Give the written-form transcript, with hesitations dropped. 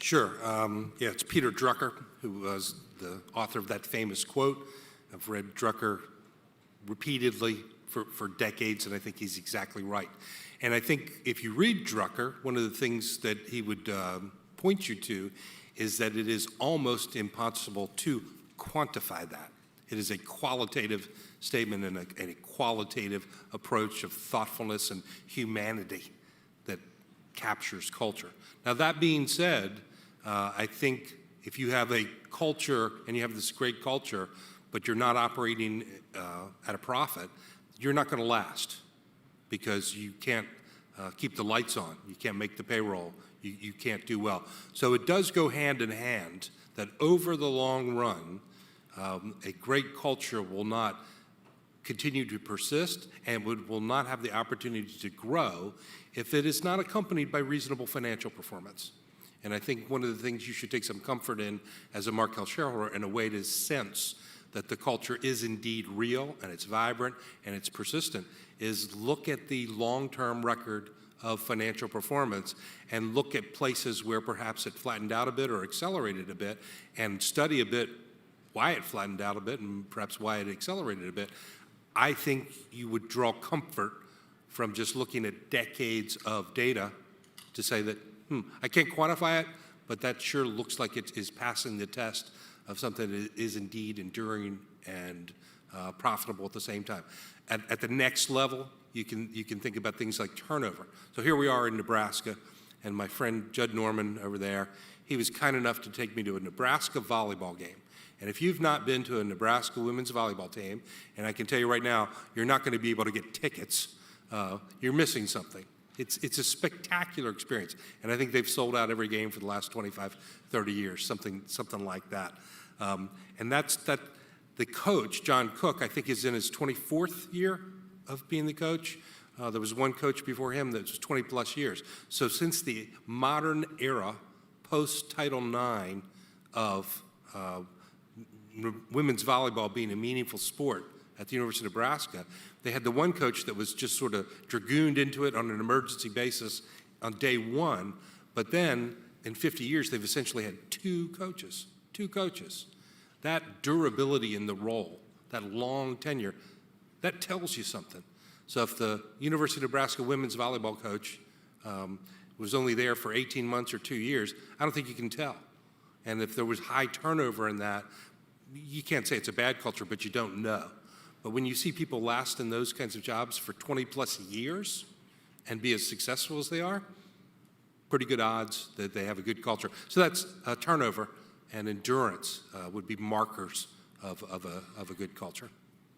Sure. Yeah, it's Peter Drucker, who was the author of that famous quote. I've read Drucker repeatedly for decades, and I think he's exactly right. And I think if you read Drucker, one of the things that he would point you to is that it is almost impossible to quantify that. It is a qualitative statement and a qualitative approach of thoughtfulness and humanity that captures culture. Now, that being said, I think if you have a culture and you have this great culture, but you're not operating at a profit, you're not going to last because you can't keep the lights on. You can't make the payroll. You can't do well. So it does go hand in hand that over the long run, a great culture will not continue to persist and will not have the opportunity to grow if it is not accompanied by reasonable financial performance. And I think one of the things you should take some comfort in as a Markel shareholder and a way to sense that the culture is indeed real and it's vibrant and it's persistent is look at the long-term record of financial performance and look at places where perhaps it flattened out a bit or accelerated a bit and study a bit why it flattened out a bit and perhaps why it accelerated a bit. I think you would draw comfort from just looking at decades of data to say that, I can't quantify it, but that sure looks like it is passing the test of something that is indeed enduring and profitable at the same time. At the next level, you can think about things like turnover. So here we are in Nebraska, and my friend Judd Norman over there, he was kind enough to take me to a Nebraska volleyball game. And if you've not been to a Nebraska women's volleyball team, and I can tell you right now, you're not going to be able to get tickets, you're missing something. It's a spectacular experience, and I think they've sold out every game for the last 25, 30 years, something like that. And that's that. The coach, John Cook, I think is in his 24th year of being the coach. There was one coach before him that was 20 plus years. So since the modern era, post-Title IX of women's volleyball being a meaningful sport at the University of Nebraska, they had the one coach that was just sort of dragooned into it on an emergency basis on day one, but then in 50 years, they've essentially had two coaches. That durability in the role, that long tenure, that tells you something. So if the University of Nebraska women's volleyball coach was only there for 18 months or 2 years, I don't think you can tell. And if there was high turnover in that, you can't say it's a bad culture, but you don't know. But when you see people last in those kinds of jobs for 20 plus years and be as successful as they are, pretty good odds that they have a good culture. So that's turnover and endurance would be markers of a good culture.